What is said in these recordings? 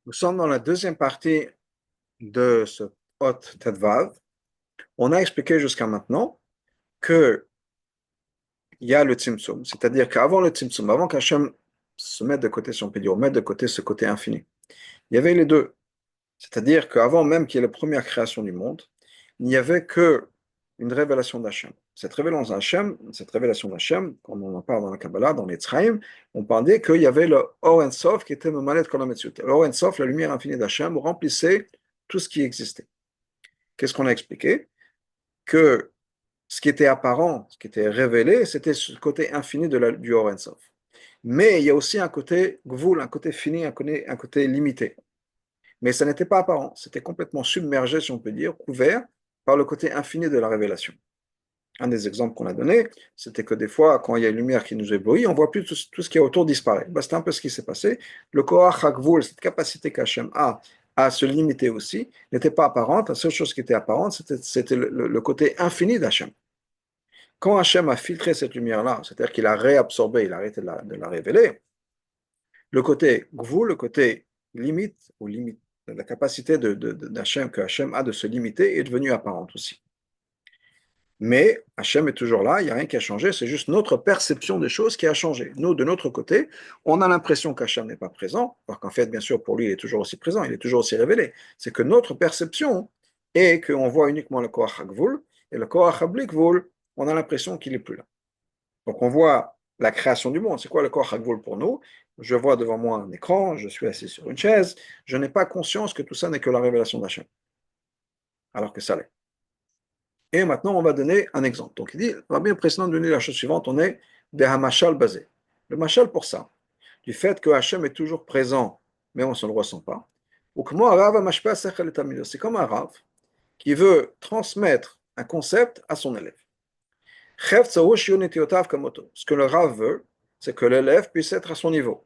Nous sommes dans la deuxième partie de ce Hot Tedvav. On a expliqué jusqu'à maintenant que il y a le Tzimtzum, c'est-à-dire qu'avant le Tzimtzum, avant qu'Hachem se mette de côté, si on peut dire, mette de côté ce côté infini, il y avait les deux. C'est-à-dire qu'avant même qu'il y ait la première création du monde, il n'y avait que une révélation d'Hachem. Cette révélation d'Hachem, comme on en parle dans la Kabbalah, dans les Tzraïm, on parlait qu'il y avait le Or En Sof qui était Memalet Kol HaMetziut. Le Or En Sof, la lumière infinie d'Hachem, remplissait tout ce qui existait. Qu'est-ce qu'on a expliqué? Que ce qui était apparent, ce qui était révélé, c'était ce côté infini du Or En Sof. Mais il y a aussi un côté gvul, un côté fini, un côté limité. Mais ça n'était pas apparent, c'était complètement submergé, si on peut dire, couvert par le côté infini de la révélation. Un des exemples qu'on a donné, c'était que des fois, quand il y a une lumière qui nous éblouit, on voit plus tout ce qui est autour disparaît. Ben, c'est un peu ce qui s'est passé. Le Koach HaGvul, cette capacité qu'Hachem a à se limiter aussi, n'était pas apparente. La seule chose qui était apparente, c'était le côté infini d'Hachem. Quand Hachem a filtré cette lumière-là, c'est-à-dire qu'il a réabsorbé, il a arrêté de la révéler, le côté gvul, le côté limite, ou limite, la capacité d'Hachem, que Hachem a de se limiter, est devenue apparente aussi. Mais Hachem est toujours là, il n'y a rien qui a changé, c'est juste notre perception des choses qui a changé. Nous, de notre côté, on a l'impression qu'Hachem n'est pas présent, alors qu'en fait, bien sûr, pour lui, il est toujours aussi présent, il est toujours aussi révélé. C'est que notre perception est qu'on voit uniquement le Koach HaGvul, et le Koach HaBlikvul, on a l'impression qu'il n'est plus là. Donc on voit la création du monde. C'est quoi le Koach HaGvul pour nous? Je vois devant moi un écran, je suis assis sur une chaise, je n'ai pas conscience que tout ça n'est que la révélation d'Hachem, alors que ça l'est. Et maintenant, on va donner un exemple. Donc, il dit, Rabbi est précédent de donner la chose suivante, on est des hamashal basé. Le mashal pour ça, du fait que Hachem est toujours présent, mais on ne se le ressent pas. Ou que moi, c'est comme un Rav qui veut transmettre un concept à son élève. Ce que le Rav veut, c'est que l'élève puisse être à son niveau.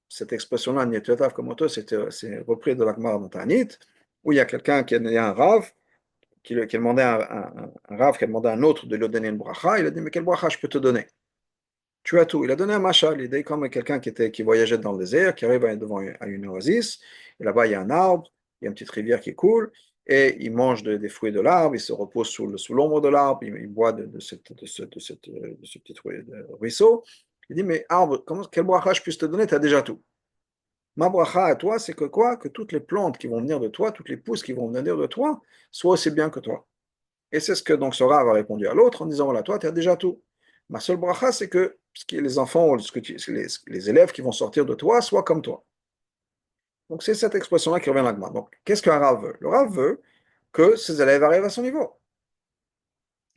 Cette expression-là, Nityotav Kamoto, c'est repris de la Gemara dans Ta'anit, où il y a quelqu'un qui a un Rav, qui a demandé à un Rav qui a demandé à un autre de lui donner une bracha. Il a dit, mais quelle bracha je peux te donner? Tu as tout. Il a donné un machal. Il est comme quelqu'un qui voyageait dans le désert, qui arrive devant une oasis, et là-bas il y a un arbre, il y a une petite rivière qui coule, et il mange des fruits de l'arbre, il se repose sous l'ombre de l'arbre, il boit de ce petit ruisseau. Il dit, mais arbre, quelle bracha je puisse te donner? Tu as déjà tout. Ma bracha à toi, c'est que quoi? Que toutes les plantes qui vont venir de toi, toutes les pousses qui vont venir de toi, soient aussi bien que toi. Et c'est ce que donc ce Rav a répondu à l'autre en disant, voilà, toi, tu as déjà tout. Ma seule bracha, c'est que les enfants, les élèves qui vont sortir de toi soient comme toi. Donc c'est cette expression-là qui revient à l'agma. Donc qu'est-ce qu'un Rav veut? Le Rav veut que ses élèves arrivent à son niveau.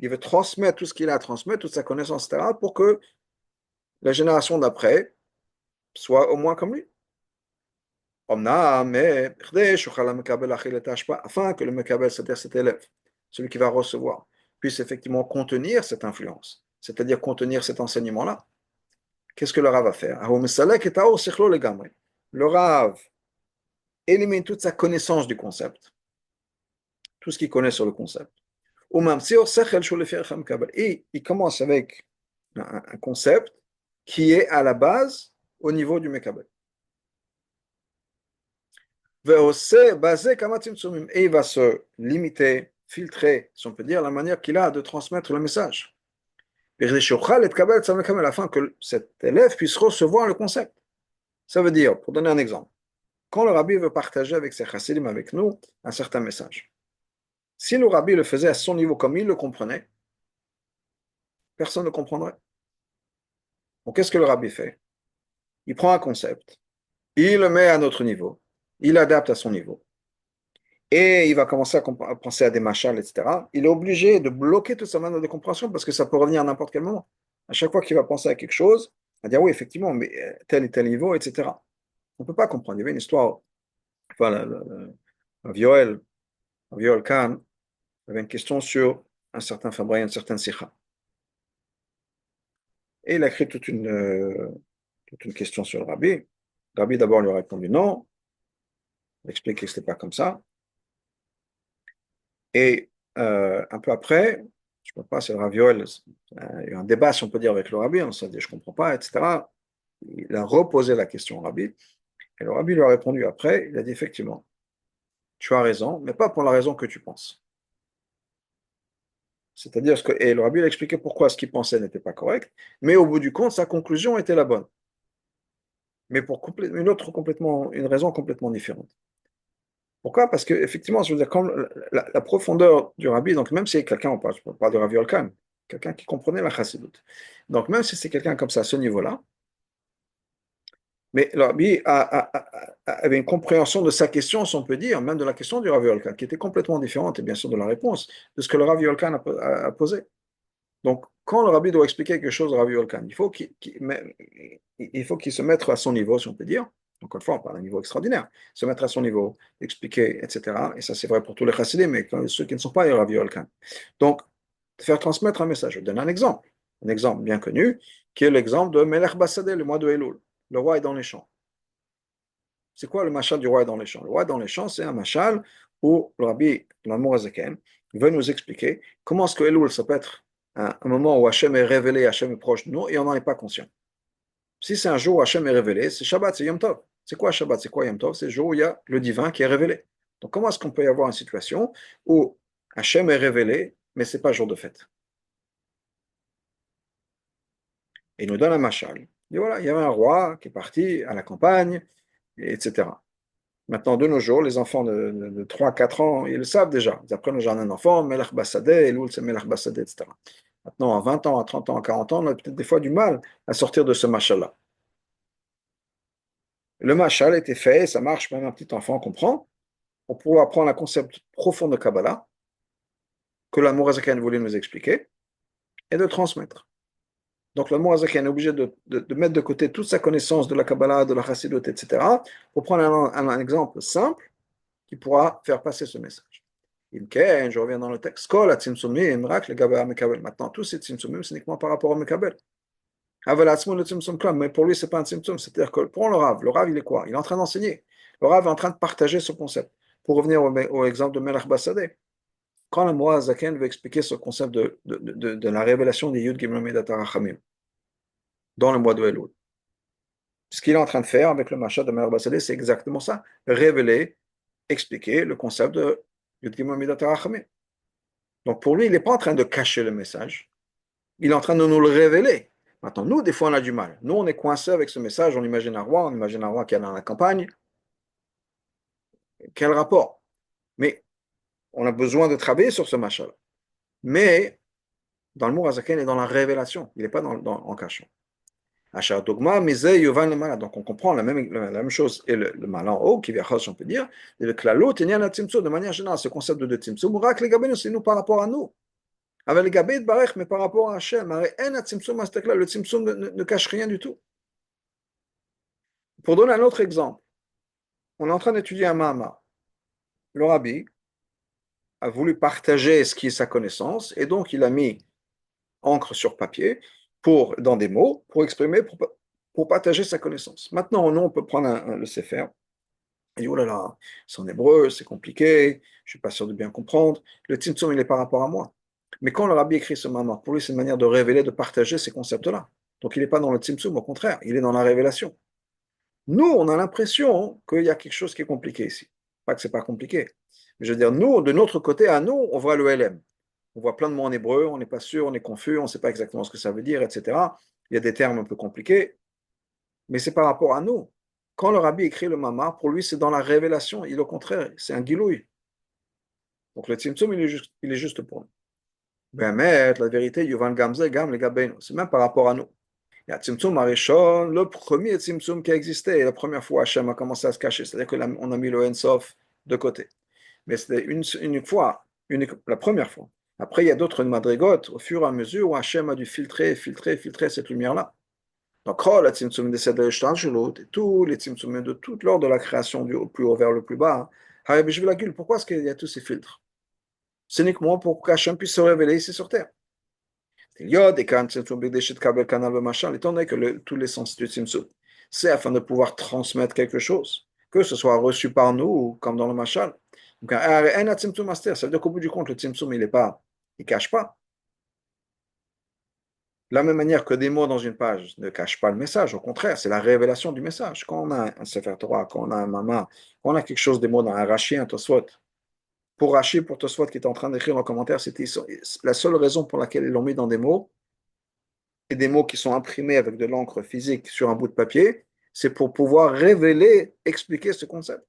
Il veut transmettre tout ce qu'il a à transmettre, toute sa connaissance, etc., pour que la génération d'après soit au moins comme lui. Mais afin que le mekabel, c'est-à-dire cet élève, celui qui va recevoir, puisse effectivement contenir cette influence, c'est-à-dire contenir cet enseignement-là. Qu'est-ce que le Rav va faire? Le Rav élimine toute sa connaissance du concept, tout ce qu'il connaît sur le concept. Et il commence avec un concept qui est à la base au niveau du mekabel. Et il va se limiter, filtrer, si on peut dire, la manière qu'il a de transmettre le message. Afin que cet élève puisse recevoir le concept. Ça veut dire, pour donner un exemple, quand le rabbi veut partager avec ses chassidim, avec nous, un certain message, si le rabbi le faisait à son niveau comme il le comprenait, personne ne comprendrait. Donc qu'est-ce que le rabbi fait? Il prend un concept, il le met à notre niveau, il l'adapte à son niveau. Et il va commencer à penser à des machals, etc. Il est obligé de bloquer toute sa manière de compréhension parce que ça peut revenir à n'importe quel moment. À chaque fois qu'il va penser à quelque chose, il va dire oui, effectivement, mais tel et tel niveau, etc. On ne peut pas comprendre. Il y avait une histoire, enfin, Vioel Khan avait une question sur un certain Fabraï, une certaine Sikha. Et il a écrit toute une question sur le rabbi. Le rabbi d'abord lui a répondu non, il a expliqué que ce n'était pas comme ça. Et un peu après, je ne sais pas, c'est le Ravioel, il y a eu un débat, si on peut dire, avec le rabbi, on s'est dit, je ne comprends pas, etc. Il a reposé la question au rabbi. Et le rabbi lui a répondu après, il a dit effectivement, tu as raison, mais pas pour la raison que tu penses. C'est-à-dire que, et le rabbi a expliqué pourquoi ce qu'il pensait n'était pas correct, mais au bout du compte, sa conclusion était la bonne. Mais pour une raison complètement différente. Pourquoi? Parce que effectivement, je veux dire, comme la profondeur du rabbi, donc même si c'est quelqu'un, on parle de Rav Yolkan, quelqu'un qui comprenait la chassidoute. Donc même si c'est quelqu'un comme ça à ce niveau-là, mais le rabbi avait une compréhension de sa question, si on peut dire, même de la question du Rav Yolkan, qui était complètement différente, et bien sûr de la réponse, de ce que le Rav Yolkan a posé. Donc, quand le rabbi doit expliquer quelque chose au Rav Yolkan, il faut qu'il se mette à son niveau, si on peut dire. Encore une fois, on parle d'un niveau extraordinaire. Se mettre à son niveau, expliquer, etc. Et ça, c'est vrai pour tous les chassidim, mais ceux qui ne sont pas les Rav Yolkan. Donc, faire transmettre un message. Je donne un exemple bien connu, qui est l'exemple de Melech Bassadeh, le mois de Elul. Le roi est dans les champs. C'est quoi le machal du roi est dans les champs? Le roi est dans les champs, c'est un machal où le rabbi, l'amour Azaken, veut nous expliquer comment est-ce que Elul, ça peut être un moment où Hachem est révélé, Hachem est proche de nous et on n'en est pas conscient. Si c'est un jour où Hachem est révélé, c'est Shabbat, c'est Yom Tov. C'est quoi Shabbat? C'est quoi Yom Tov? C'est le jour où il y a le divin qui est révélé. Donc comment est-ce qu'on peut y avoir une situation où Hachem est révélé, mais ce n'est pas jour de fête? Et il nous donne un machal. Et voilà, il y avait un roi qui est parti à la campagne, etc. Maintenant, de nos jours, les enfants de 3-4 ans, ils le savent déjà. Ils apprennent au jardin d'enfants, Melach Bassadeh, Elul, c'est Melach Bassadeh, etc. Maintenant, à 20 ans, à 30 ans, à 40 ans, on a peut-être des fois du mal à sortir de ce machal-là. Le machal était fait, ça marche, même un petit enfant comprend, pour pouvoir apprendre un concept profond de Kabbalah, que la Mourazakan voulait nous expliquer, et de transmettre. Donc, le Mourazakan est obligé de mettre de côté toute sa connaissance de la Kabbalah, de la Chassidut, etc., pour prendre un exemple simple qui pourra faire passer ce message. Je reviens dans le texte. Maintenant, tous ces tzimtzumim, c'est uniquement par rapport au Mekabel. Mais pour lui, ce n'est pas un tzimtzum. C'est-à-dire que pour le Rav, il est quoi? Il est en train d'enseigner. Le Rav est en train de partager ce concept. Pour revenir au exemple de Melach Bassadeh, quand le Moaz Zaken veut expliquer ce concept de la révélation des Yud Gimel Midat HaRachamim dans le mois de Elul, ce qu'il est en train de faire avec le Mashad de Melach Bassadeh, c'est exactement ça. Révéler, expliquer le concept de Yud Gimel Midat HaRachamim. Donc pour lui, il n'est pas en train de cacher le message, il est en train de nous le révéler. Maintenant, nous, des fois, on a du mal. Nous, on est coincé avec ce message, on imagine un roi qui est dans la campagne. Quel rapport? Mais on a besoin de travailler sur ce machin-là. Mais dans le mot Azaken, il est dans la révélation, il n'est pas en cachant. Donc on comprend la même chose, et le mal en haut, qui vient, on peut dire, de manière générale, ce concept de Tzimtzum, c'est nous par rapport à nous. Avec les Gabé de Barech, mais par rapport à Hachem, le Tzimtzum ne cache rien du tout. Pour donner un autre exemple, on est en train d'étudier un Mahama. Le Rabbi a voulu partager ce qui est sa connaissance, et donc il a mis encre sur papier, dans des mots, pour exprimer, pour partager sa connaissance. Maintenant, nous, on peut prendre le Sefer, et dire, oh là là, c'est en hébreu, c'est compliqué, je ne suis pas sûr de bien comprendre. Le Tzimtzum, il est par rapport à moi. Mais quand le Rabbi écrit ce Mahama, pour lui, c'est une manière de révéler, de partager ces concepts-là. Donc, il n'est pas dans le Tzimtzum, au contraire, il est dans la révélation. Nous, on a l'impression qu'il y a quelque chose qui est compliqué ici. Pas que ce n'est pas compliqué. Mais je veux dire, nous, de notre côté, à nous, on voit le LM. On voit plein de mots en hébreu, on n'est pas sûr, on est confus, on ne sait pas exactement ce que ça veut dire, etc. Il y a des termes un peu compliqués, mais c'est par rapport à nous. Quand le rabbi écrit le Mama, pour lui, c'est dans la révélation. Il est au contraire, c'est un gilouï. Donc le Tzimtzum, il est juste pour nous. Ben, mais la vérité, Yuvan Gamze, Gam, les Gabbeinu, c'est même par rapport à nous. Il y a Tzimtzum Arishon, le premier Tzimtzum qui a existé, et la première fois Hachem a commencé à se cacher, c'est-à-dire qu'on a mis le Ensof de côté. Mais c'était une fois, la première fois. Après, il y a d'autres madrigotes au fur et à mesure où Hachem a dû filtrer cette lumière-là. Donc, oh, la tzimtzum de et tous les tzimtzum de toute l'ordre de la création du plus haut vers le plus bas. Pourquoi est-ce qu'il y a tous ces filtres? C'est uniquement pour qu'Hachem puisse se révéler ici sur terre. Étant donné que tous les sens du tzimtzum, c'est afin de pouvoir transmettre quelque chose, que ce soit reçu par nous ou comme dans le machal. Donc, ça veut dire qu'au bout du compte, le tzimtzum, il ne cache pas. De la même manière que des mots dans une page ne cachent pas le message, au contraire, c'est la révélation du message. Quand on a un Sefer Torah, quand on a un Mama, quand on a quelque chose, des mots dans un Rashi, un Tosfot, pour Rashi, pour Tosfot qui est en train d'écrire en commentaire, c'était la seule raison pour laquelle ils l'ont mis dans des mots, et des mots qui sont imprimés avec de l'encre physique sur un bout de papier, c'est pour pouvoir révéler, expliquer ce concept.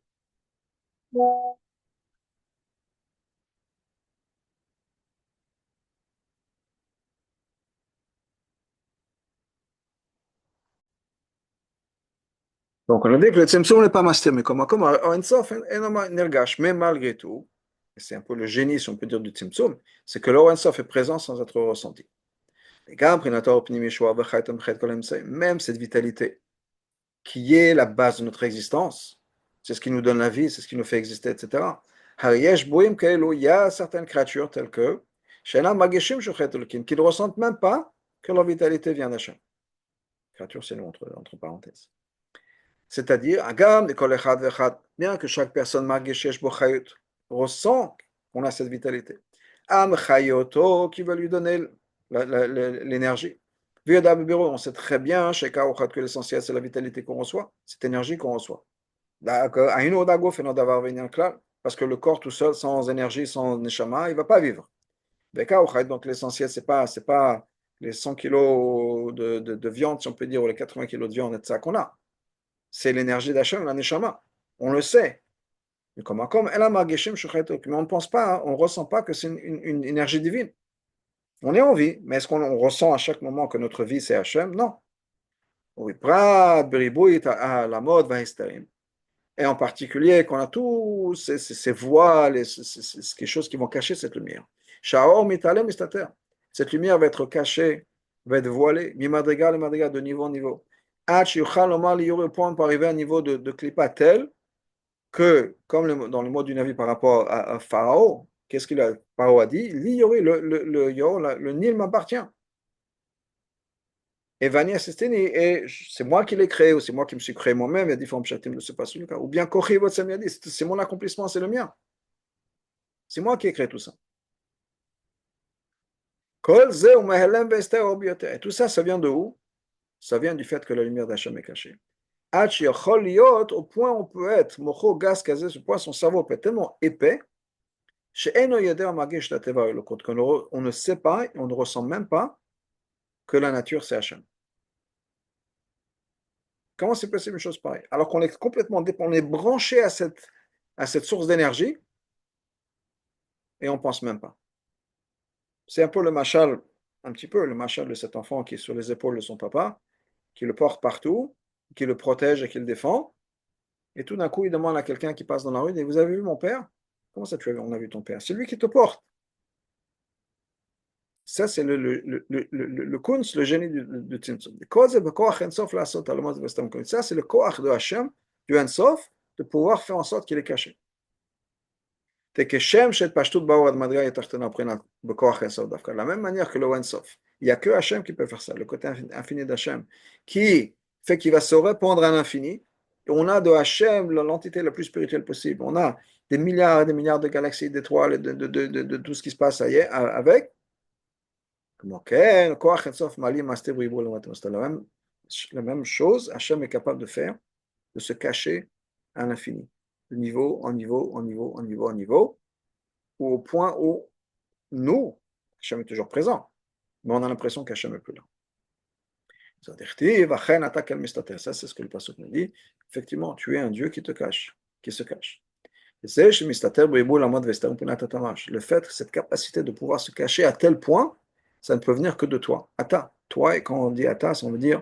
Donc on a dit que le Tzimtzum n'est pas master, mais comme un Sof, Nergash, mais malgré tout, et c'est un peu le génie, si on peut dire, du Tzimtzum, c'est que l'Oren Sof est présent sans être ressenti. Même cette vitalité qui est la base de notre existence, c'est ce qui nous donne la vie, c'est ce qui nous fait exister, etc. Il y a certaines créatures telles que qui ne ressentent même pas que leur vitalité vient d'Hachem. Créature, c'est nous entre parenthèses. C'est-à-dire, bien que chaque personne ressent qu'on a cette vitalité. Am chayoto, qui va lui donner l'énergie. On sait très bien que l'essentiel, c'est la vitalité qu'on reçoit, cette énergie qu'on reçoit. Parce que le corps tout seul, sans énergie, sans neshama, il ne va pas vivre. Donc l'essentiel, c'est pas les 100 kilos de viande, si on peut dire, ou les 80 kilos de viande, et ça qu'on a. C'est l'énergie d'Hachem, la neshama. On le sait. Mais comme mais on ne pense pas, on ne ressent pas que c'est une énergie divine. On est en vie, mais est-ce qu'on ressent à chaque moment que notre vie c'est Hachem? Non. Oui, la mode va et en particulier qu'on a tous ces voiles, ces quelque chose qui vont cacher cette lumière. Cette lumière va être cachée, va être voilée, mi-madriga, le madriga, de niveau en niveau. Au point pour arriver à un niveau de clipa tel que, comme dans le mot du Navi par rapport à Pharaon, qu'est-ce qu'il a, Pharaon a dit? Le Nil m'appartient. Et Vania Sestini, et c'est moi qui l'ai créé, ou c'est moi qui me suis créé moi-même, il y a différents chatim de ce passage, ou bien Kochi Votsamiadi, c'est mon accomplissement, c'est le mien. C'est moi qui ai créé tout ça. Et tout ça, ça vient de où? Ça vient du fait que la lumière d'Hachem est cachée. Au point où on peut être, ce point, son cerveau peut être tellement épais, qu'on ne sait pas, on ne ressent même pas que la nature c'est Hachem. Comment c'est possible une chose pareille? Alors qu'on est complètement dépendant, on est branché à cette source d'énergie et on ne pense même pas. C'est un peu le machal, un petit peu le machal de cet enfant qui est sur les épaules de son papa, qui le porte partout, qui le protège et qui le défend. Et tout d'un coup, il demande à quelqu'un qui passe dans la rue, il dit, vous avez vu mon père? Comment ça, on a vu ton père? C'est lui qui te porte. Ça, c'est le kunz, le génie du Tzimtzum. Ça, c'est le koach de Hachem, du Ensof, de pouvoir faire en sorte qu'il est caché. De la même manière que le Ensof. Il n'y a que Hachem qui peut faire ça, le côté infini d'Hachem, qui fait qu'il va se répandre à l'infini. Et on a de Hachem l'entité la plus spirituelle possible. On a des milliards et des milliards de galaxies, d'étoiles, de tout ce qui se passe avec. La même chose, Hachem est capable de faire, de se cacher à l'infini, de niveau en niveau, en niveau, en niveau, en niveau, ou au point où nous, Hachem est toujours présent, mais on a l'impression qu'Hachem n'est plus là. Ça, c'est ce que le passage nous dit. Effectivement, tu es un Dieu qui te cache, qui se cache. Le fait, cette capacité de pouvoir se cacher à tel point, ça ne peut venir que de toi. Ata. Toi, et quand on dit Ata, ça veut dire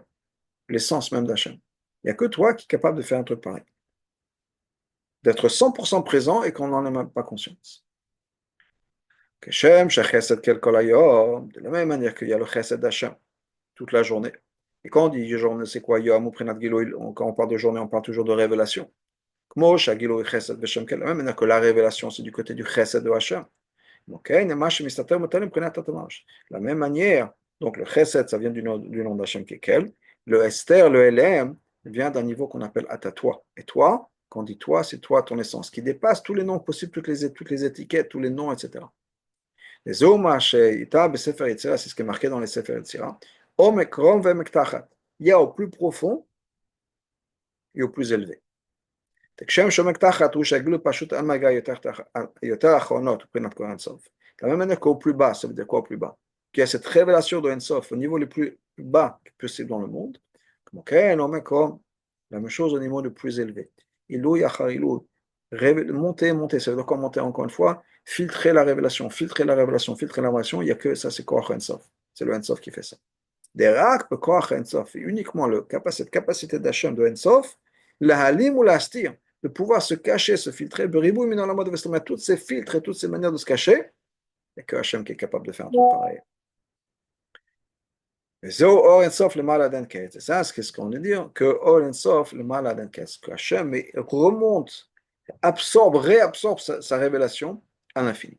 l'essence même d'Hachem. Il n'y a que toi qui es capable de faire un truc pareil. D'être 100% présent et qu'on n'en ait même pas conscience. De la même manière qu'il y a le chesed d'Hachem toute la journée. Et quand on dit journée, c'est quoi? Quand on parle de journée, on parle toujours de révélation. De la même manière que la révélation, c'est du côté du chesed de Hachem. De la même manière, donc le chesed, ça vient du nom d'Hachem qui est quel? Le Esther, le LM, vient d'un niveau qu'on appelle Atatoi. Et toi, quand on dit toi, c'est toi, ton essence, qui dépasse tous les noms possibles, toutes les étiquettes, tous les noms, etc. Les Zoma, c'est ce qui est marqué dans les Sefer Yetzira. Omek rom vemek tachat. Il y a au plus profond et au plus élevé. כשם שעומק תחת הוא שהגלות פשוט אין מגע יותר אחרונות מבחינת כל אינסוף. De la même manière qu'au plus bas, ça veut dire quoi au plus bas? Qu'il y a cette révélation de Ensof au niveau le plus bas possible dans le monde. Comme la même chose au niveau le plus élevé. Ilou yachar ilou. Monter, monter, ça veut dire quoi monter encore une fois? Filtrer la révélation, filtrer la révélation, filtrer la révélation. Il n'y a que ça, c'est Koach Ensof. C'est le Ensof qui fait ça. Des rak Koach Ensof, uniquement cette capacité d'Hachem de Ensof, la halim ou la stir, de pouvoir se cacher, se filtrer, beribou minant la mode de toutes ces filtres et toutes ces manières de se cacher, il n'y a que Hachem qui est capable de faire un truc pareil. Et c'est Or Ensof le mal Adenket. C'est ça, c'est ce qu'on veut dire, que Or Ensof le mal Adenket, que Hachem remonte, absorbe, réabsorbe sa révélation à l'infini.